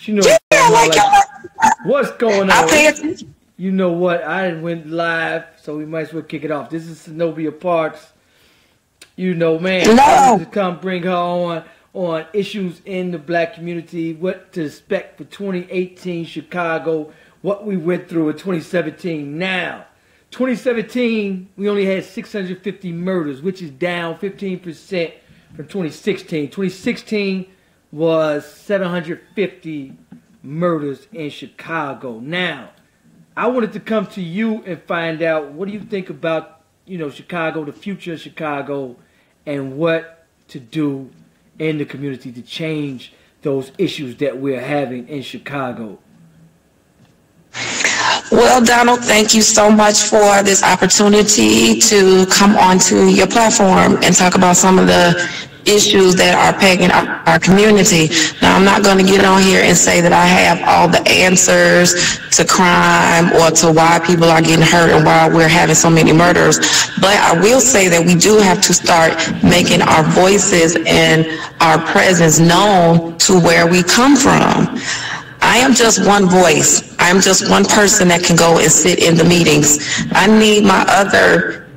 You know, Yeah, like what's going on? I pay attention. You know what? I went live, so we might as well kick it off. This is Zenobia Parks. You know, man. No. To come bring her on issues in the black community, what to expect for 2018 Chicago, what we went through in 2017. Now, 2017, we only had 650 murders, which is down 15% from 2016. 2016 was 750 murders in Chicago. Now, I wanted to come to you and find out, what do you think about, Chicago, the future of Chicago, and what to do in the community to change those issues that we're having in Chicago? Well, Donald, thank you so much for this opportunity to come onto your platform and talk about some of the issues that are plaguing our community. Now, I'm not going to get on here and say that I have all the answers to crime or to why people are getting hurt and why we're having so many murders, but I will say that we do have to start making our voices and our presence known to where we come from. I am just one voice. I'm just one person that can go and sit in the meetings. I need my other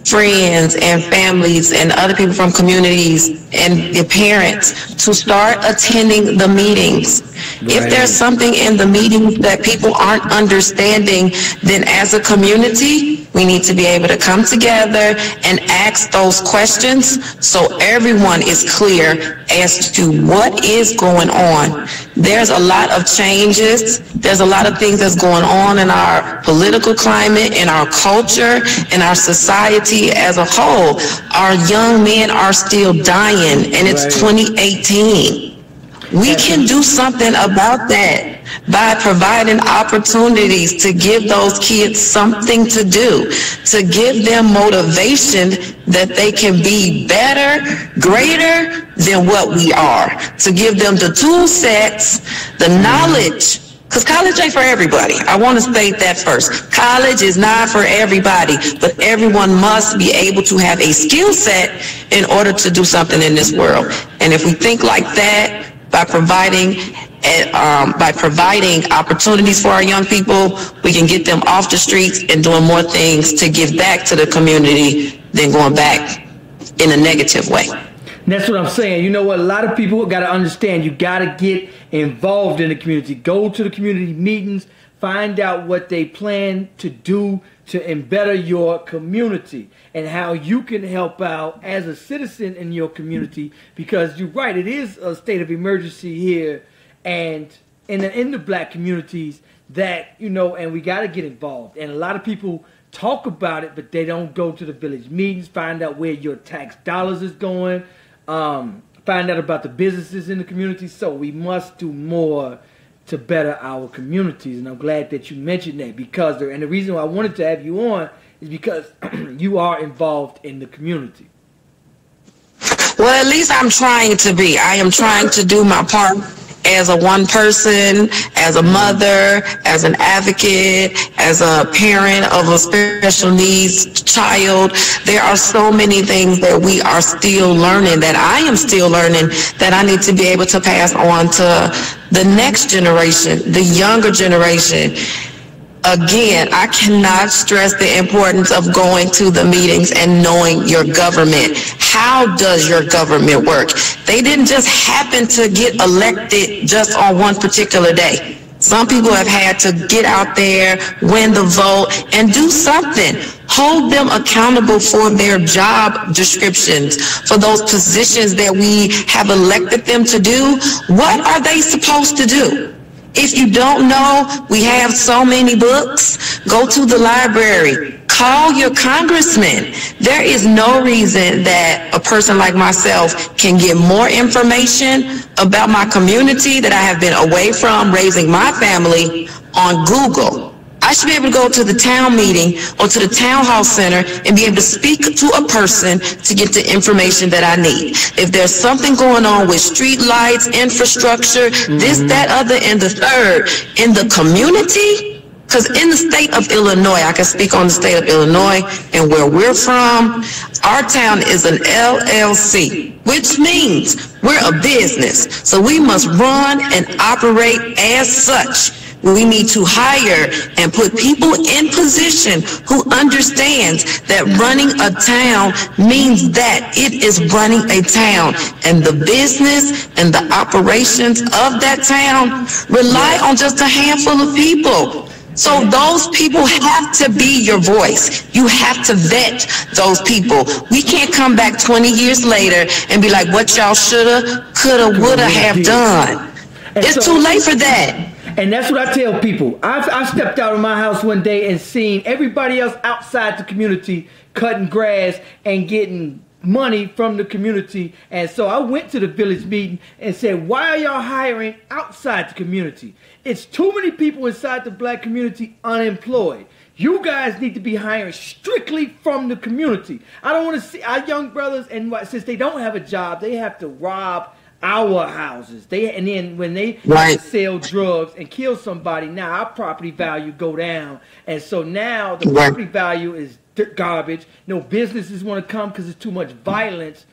friends and families and other people from communities and the parents to start attending the meetings. Right. If there's something in the meetings that people aren't understanding, then as a community, we need to be able to come together and ask those questions so everyone is clear as to what is going on. There's a lot of changes. There's a lot of things that's going on in our political climate, in our culture, in our society as a whole. Our young men are still dying, and it's 2018. We can do something about that by providing opportunities to give those kids something to do, to give them motivation that they can be better, greater than what we are, to give them the tool sets, the knowledge. Because college ain't for everybody. I want to state that first. College is not for everybody, but everyone must be able to have a skill set in order to do something in this world. And if we think like that, by providing opportunities for our young people, we can get them off the streets and doing more things to give back to the community than going back in a negative way. That's what I'm saying. You know what? A lot of people got to understand, you got to get involved in the community. Go to the community meetings, find out what they plan to do to better your community and how you can help out as a citizen in your community, because you're right, it is a state of emergency here and in the black communities that, and we got to get involved. And a lot of people talk about it, but they don't go to the village meetings, find out where your tax dollars is going, find out about the businesses in the community. So we must do more to better our communities, and I'm glad that you mentioned that, because and the reason why I wanted to have you on is because you are involved in the community. Well, at least I'm trying to be. I am trying to do my part as a one person, as a mother, as an advocate, as a parent of a special needs child. There are so many things that we are still learning, that I am still learning, that I need to be able to pass on to the next generation, the younger generation. Again, I cannot stress the importance of going to the meetings and knowing your government. How does your government work? They didn't just happen to get elected just on one particular day. Some people have had to get out there, win the vote, and do something. Hold them accountable for their job descriptions, for those positions that we have elected them to do. What are they supposed to do? If you don't know, we have so many books. Go to the library. Call your congressman. There is no reason that a person like myself can get more information about my community that I have been away from raising my family on Google. I should be able to go to the town meeting or to the town hall center and be able to speak to a person to get the information that I need. If there's something going on with street lights, infrastructure, this, that, other, and the third in the community, Because in the state of Illinois, I can speak on the state of Illinois and where we're from, our town is an LLC, which means we're a business. So we must run and operate as such. We need to hire and put people in position who understands that running a town means that it is running a town, and the business and the operations of that town rely on just a handful of people. So those people have to be your voice. You have to vet those people. We can't come back 20 years later and be like, what y'all shoulda, coulda, woulda have done. It's too late for that. And that's what I tell people. I stepped out of my house one day and seen everybody else outside the community cutting grass and getting money from the community. And so I went to the village meeting and said, why are y'all hiring outside the community? It's too many people inside the black community unemployed. You guys need to be hiring strictly from the community. I don't want to see our young brothers, and since they don't have a job, they have to rob our houses. And then when they sell drugs and kill somebody, now our property value go down. And so now the property value is garbage. No businesses want to come because it's too much violence.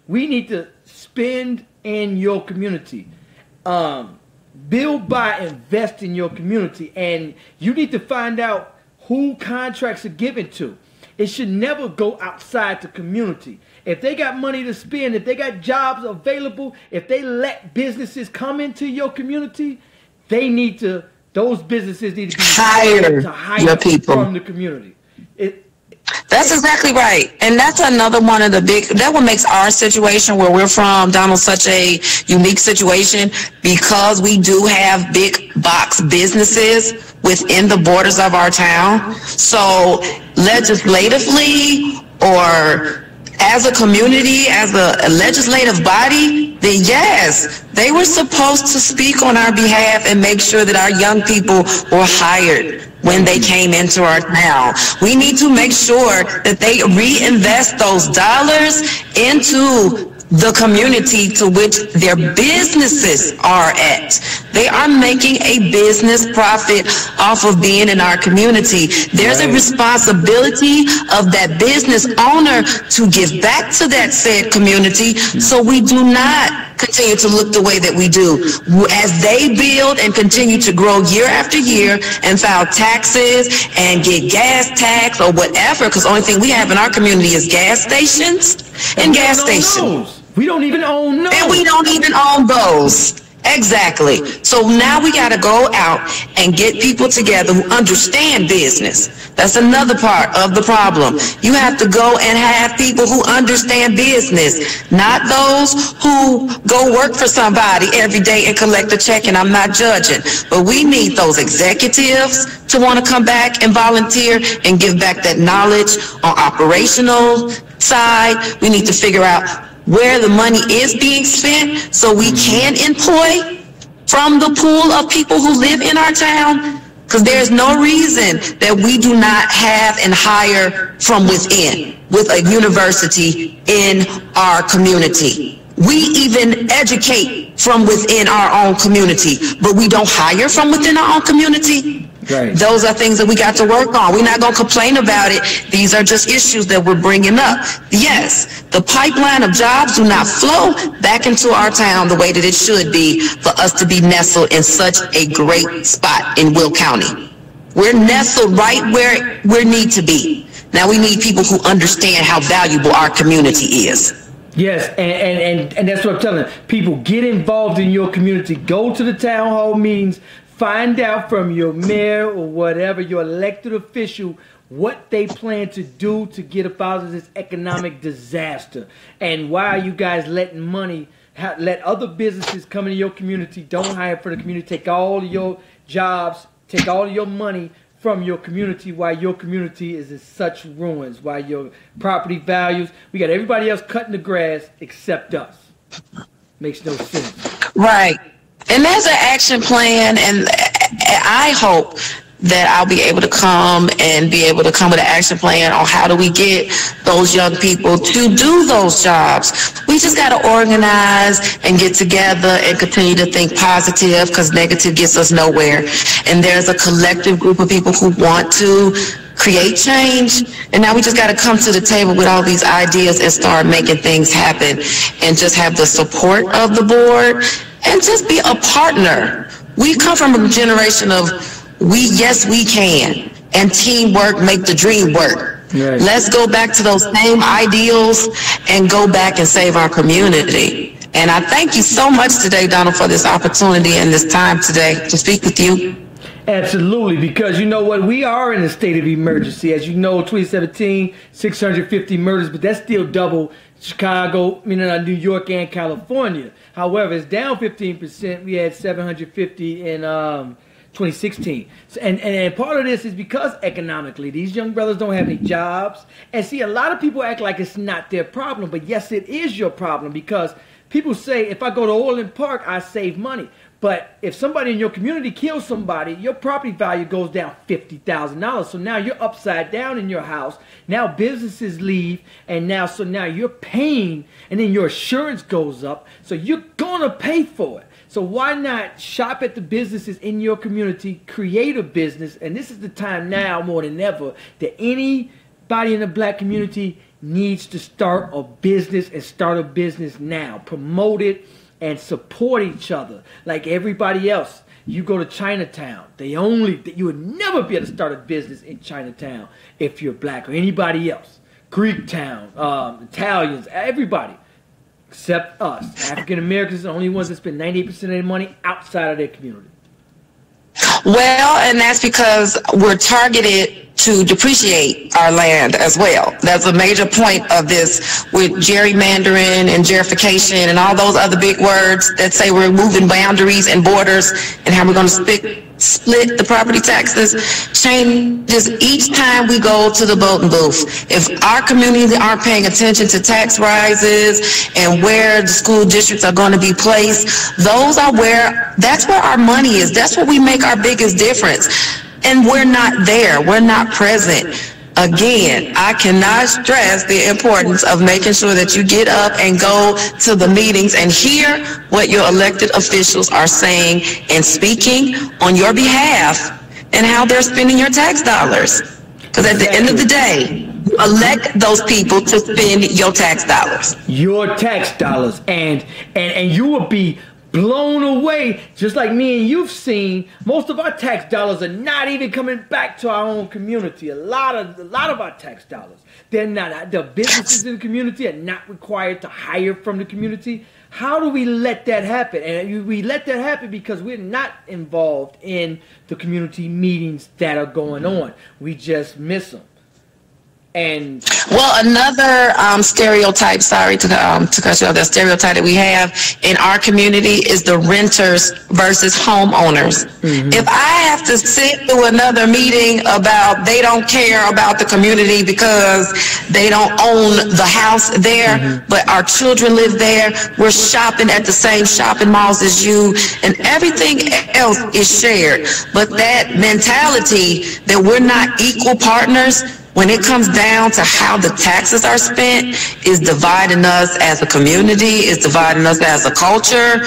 We need to spend in your community. Build by, invest in your community. And you need to find out who contracts are given to. It should never go outside the community. If they got money to spend, if they got jobs available, if they let businesses come into your community, those businesses need to be hire your people from the community. That's exactly right. And that's another one of that what makes our situation where we're from, Donald, such a unique situation, because we do have big box businesses within the borders of our town. So legislatively or as a community, as a legislative body, then yes, they were supposed to speak on our behalf and make sure that our young people were hired when they came into our town. We need to make sure that they reinvest those dollars into the community to which their businesses are at. They are making a business profit off of being in our community. There's a responsibility of that business owner to give back to that said community, so we do not continue to look the way that we do. As they build and continue to grow year after year and file taxes and get gas tax or whatever, because the only thing we have in our community is gas stations and gas stations. We don't even own those. And we don't even own those. Exactly. So now we got to go out and get people together who understand business. That's another part of the problem. You have to go and have people who understand business, not those who go work for somebody every day and collect a check, and I'm not judging. But we need those executives to want to come back and volunteer and give back that knowledge on operational side. We need to figure out where the money is being spent so we can employ from the pool of people who live in our town, because there's no reason that we do not have and hire from within with a university in our community. We even educate from within our own community, but we don't hire from within our own community. Right. Those are things that we got to work on. We're not going to complain about it. These are just issues that we're bringing up. Yes, the pipeline of jobs do not flow back into our town the way that it should be for us to be nestled in such a great spot in Will County. We're nestled right where we need to be. Now we need people who understand how valuable our community is. Yes, and that's what I'm telling them. People, get involved in your community. Go to the town hall meetings. Find out from your mayor or whatever, your elected official, what they plan to do to get us out of this economic disaster. And why are you guys letting money, let other businesses come into your community, don't hire for the community, take all of your jobs, take all of your money from your community while your community is in such ruins, while your property values, we got everybody else cutting the grass except us. Makes no sense. Right. And there's an action plan, and I hope that I'll be able to come with an action plan on how do we get those young people to do those jobs. We just got to organize and get together and continue to think positive, because negative gets us nowhere. And there's a collective group of people who want to create change, and now we just got to come to the table with all these ideas and start making things happen, and just have the support of the board and just be a partner. We come from a generation of yes we can, and teamwork make the dream work. Right. Let's go back to those same ideals and go back and save our community. And I thank you so much today, Donald, for this opportunity and this time today to speak with you. Absolutely, because you know what? We are in a state of emergency. As you know, 2017, 650 murders, but that's still double Chicago, New York and California. However, it's down 15%. We had 750 in 2016. And part of this is because economically, these young brothers don't have any jobs. And see, a lot of people act like it's not their problem, but yes, it is your problem, because people say, if I go to Orland Park, I save money. But if somebody in your community kills somebody, your property value goes down $50,000. So now you're upside down in your house. Now businesses leave, and now you're paying, and then your insurance goes up. So you're gonna pay for it. So why not shop at the businesses in your community, create a business, and this is the time now more than ever that anybody in the black community needs to start a business, and start a business now. Promote it and support each other like everybody else. You go to Chinatown, you would never be able to start a business in Chinatown if you're black, or anybody else. Greektown, Italians, everybody. Except us. African Americans are the only ones that spend 98% of their money outside of their community. Well, and that's because we're targeted to depreciate our land as well. That's a major point of this with gerrymandering and gentrification and all those other big words that say we're moving boundaries and borders, and how we're going to split the property taxes. Changes each time we go to the voting booth. If our communities aren't paying attention to tax rises and where the school districts are going to be placed, that's where our money is. That's where we make our biggest difference. And we're not there. We're not present. Again, I cannot stress the importance of making sure that you get up and go to the meetings and hear what your elected officials are saying and speaking on your behalf, and how they're spending your tax dollars. Because at the end of the day, you elect those people to spend your tax dollars. Your tax dollars. And you will be blown away, just like me and you've seen. Most of our tax dollars are not even coming back to our own community. A lot of our tax dollars, they're not. The businesses in the community are not required to hire from the community. How do we let that happen? And we let that happen because we're not involved in the community meetings that are going on. We just miss them. And well, another stereotype, sorry to cut you off, that stereotype that we have in our community is the renters versus homeowners. Mm-hmm. If I have to sit through another meeting about they don't care about the community because they don't own the house there, mm-hmm. but our children live there, we're shopping at the same shopping malls as you, and everything else is shared. But that mentality that we're not equal partners, when it comes down to how the taxes are spent, is dividing us as a community, is dividing us as a culture.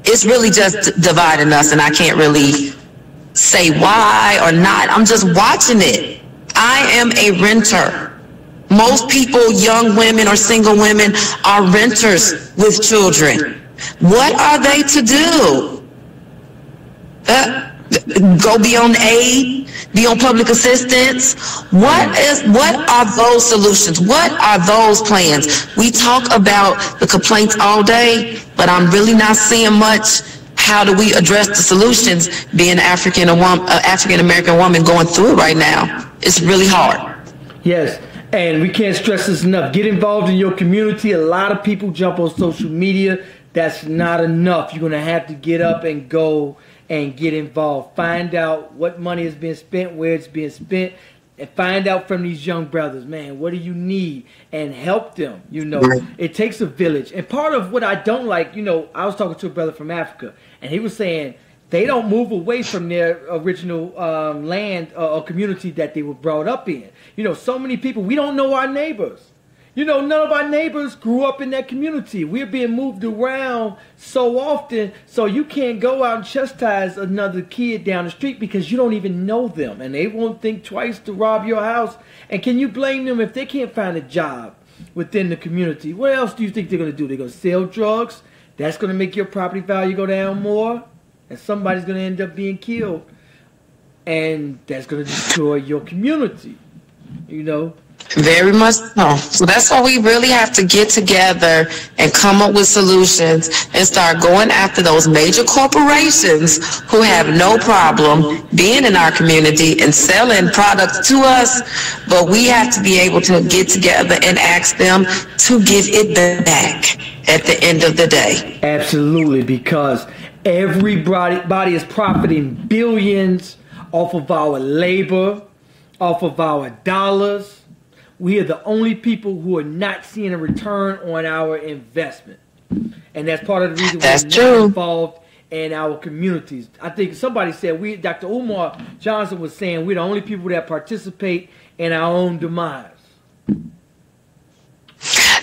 It's really just dividing us, and I can't really say why or not. I'm just watching it. I am a renter. Most people, young women or single women, are renters with children. What are they to do? Go be on aid, be on public assistance. What are those solutions? What are those plans? We talk about the complaints all day, but I'm really not seeing much. How do we address the solutions? Being an African American woman going through it right now, it's really hard. Yes, and we can't stress this enough. Get involved in your community. A lot of people jump on social media. That's not enough. You're going to have to get up and go and get involved. Find out what money is being spent, where it's being spent, and find out from these young brothers, man, what do you need? And help them. You know, it takes a village. And part of what I don't like, you know, I was talking to a brother from Africa, and he was saying they don't move away from their original land or community that they were brought up in. You know, so many people, we don't know our neighbors. You know, none of our neighbors grew up in that community. We're being moved around so often, so you can't go out and chastise another kid down the street because you don't even know them, and they won't think twice to rob your house. And can you blame them if they can't find a job within the community? What else do you think they're going to do? They're going to sell drugs? That's going to make your property value go down more, and somebody's going to end up being killed, and that's going to destroy your community, you know? Very much so. So that's why we really have to get together and come up with solutions and start going after those major corporations who have no problem being in our community and selling products to us. But we have to be able to get together and ask them to give it back at the end of the day. Absolutely, because everybody is profiting billions off of our labor, off of our dollars. We are the only people who are not seeing a return on our investment. And that's part of the reason we're not involved in our communities. I think somebody said, Dr. Umar Johnson was saying, we're the only people that participate in our own demise.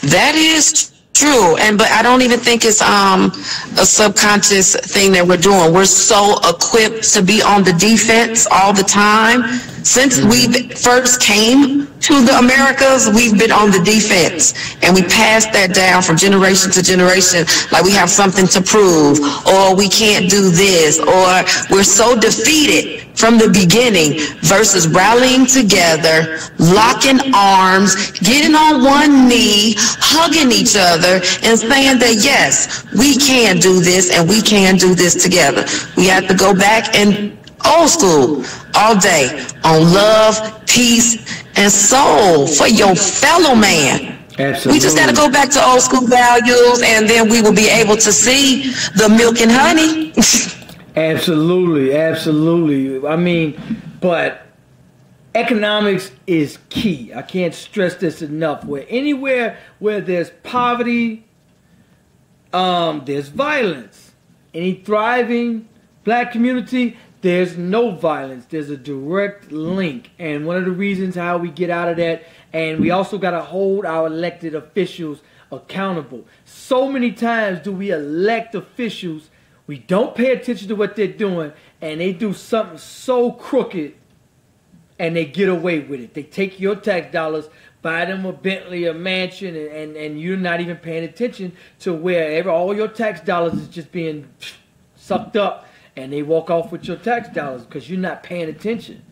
That is true, but I don't even think it's a subconscious thing that we're doing. We're so equipped to be on the defense all the time. Since we first came to the Americas, we've been on the defense, and we passed that down from generation to generation, like we have something to prove, or we can't do this, or we're so defeated from the beginning versus rallying together, locking arms, getting on one knee, hugging each other, and saying that, yes, we can do this, and we can do this together. We have to go back and old school all day on love, peace, and soul for your fellow man. Absolutely. We just got to go back to old school values, and then we will be able to see the milk and honey. Absolutely, absolutely. I mean, but economics is key. I can't stress this enough. Anywhere where there's poverty, there's violence. Any thriving black community, there's no violence. There's a direct link. And one of the reasons how we get out of that, and we also got to hold our elected officials accountable. So many times do we elect officials, we don't pay attention to what they're doing, and they do something so crooked, and they get away with it. They take your tax dollars, buy them a Bentley, a mansion, and you're not even paying attention to where all your tax dollars is just being sucked up. And they walk off with your tax dollars because you're not paying attention.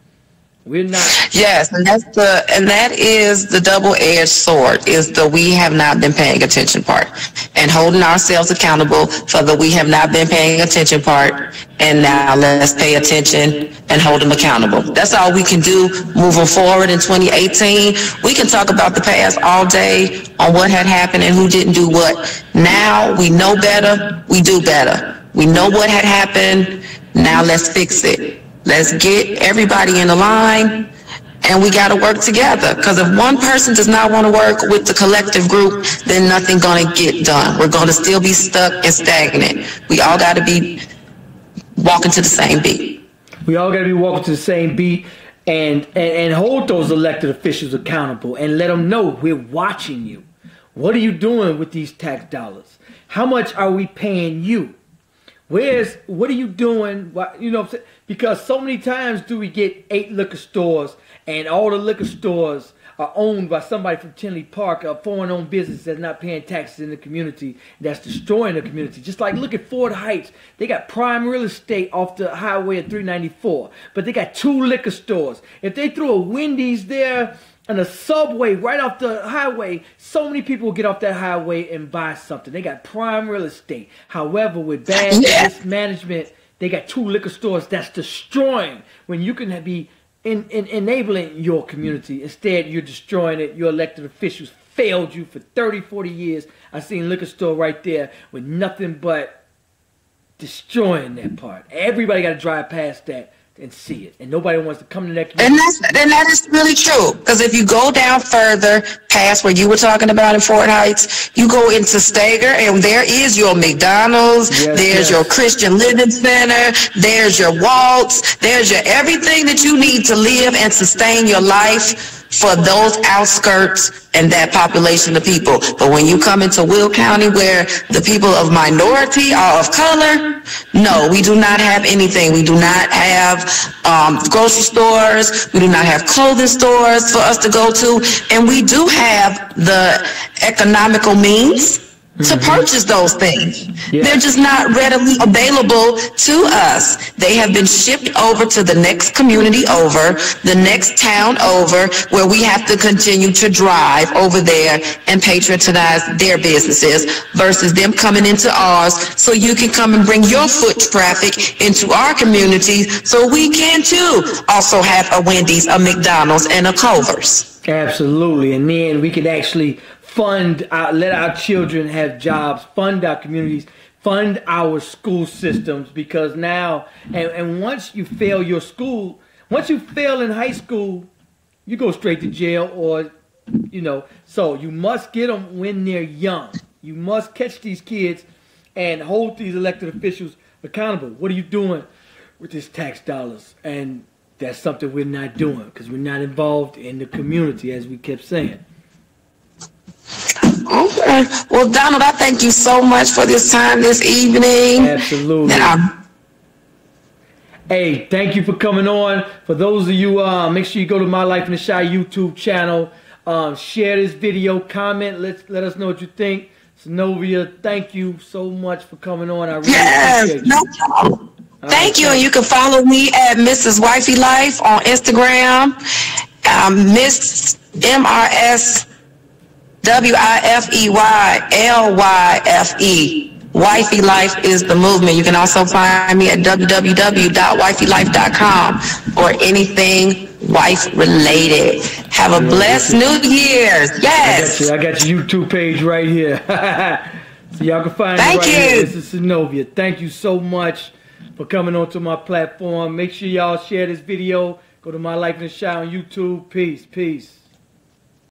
We're not. Yes, and that is the double-edged sword, is the we have not been paying attention part, and holding ourselves accountable for the we have not been paying attention part. And now let's pay attention and hold them accountable. That's all we can do moving forward in 2018. We can talk about the past all day on what had happened and who didn't do what. Now we know better, we do better. We know what had happened. Now let's fix it. Let's get everybody in the line, and we got to work together. Because if one person does not want to work with the collective group, then nothing's going to get done. We're going to still be stuck and stagnant. We all got to be walking to the same beat. We all got to be walking to the same beat, and hold those elected officials accountable and let them know we're watching you. What are you doing with these tax dollars? How much are we paying you? What are you doing? You know what I'm saying? Because so many times do we get 8 liquor stores, and all the liquor stores are owned by somebody from Tinley Park, a foreign-owned business that's not paying taxes in the community, that's destroying the community. Just like, look at Ford Heights. They got prime real estate off the highway at 394, but they got 2 liquor stores. If they threw a Wendy's there and a Subway right off the highway, so many people will get off that highway and buy something. They got prime real estate. However, with bad mismanagement, they got 2 liquor stores that's destroying when you can be enabling your community. Instead, you're destroying it. Your elected officials failed you for 30, 40 years. I seen liquor store right there with nothing but destroying that part. Everybody got to drive past that and see it, and nobody wants to come to that community. And that is really true, because if you go down further past where you were talking about in Fort Heights, you go into Stager, and there is your McDonald's, there's your Christian Living Center, there's your Waltz, there's your everything that you need to live and sustain your life for those outskirts and that population of people. But when you come into Will County, where the people of minority are of color, no, we do not have anything. We do not have grocery stores. We do not have clothing stores for us to go to. And we do have the economical means to purchase those things. They're just not readily available to us. They have been shipped over to the next community over, the next town over, where we have to continue to drive over there and patronize their businesses versus them coming into ours, so you can come and bring your foot traffic into our communities so we can too also have a Wendy's, a McDonald's, and a Culver's. Absolutely. And then we can actually let our children have jobs, fund our communities, fund our school systems, because now, and once you fail your school, once you fail in high school, you go straight to jail, or, so you must get them when they're young. You must catch these kids and hold these elected officials accountable. What are you doing with this tax dollars? And that's something we're not doing, because we're not involved in the community, as we kept saying. Okay. Well, Donald, I thank you so much for this time this evening. Absolutely. Hey, thank you for coming on. For those of you, make sure you go to My Life in the Chi YouTube channel. Share this video, comment, let us know what you think. Synovia, thank you so much for coming on. I really appreciate you. No problem. Thank you, and you can follow me at Mrs. Wifey Life on Instagram. Miss MRS WIFEYLYFE. Wifey Life is the movement. You can also find me at www.wifeylife.com for anything wife related. Have a blessed New Year's. Yes. I got your YouTube page right here. So y'all can find Thank me right you. here. This is Synovia. Thank you so much for coming onto my platform. Make sure y'all share this video. Go to My Life in the Chi on YouTube. Peace.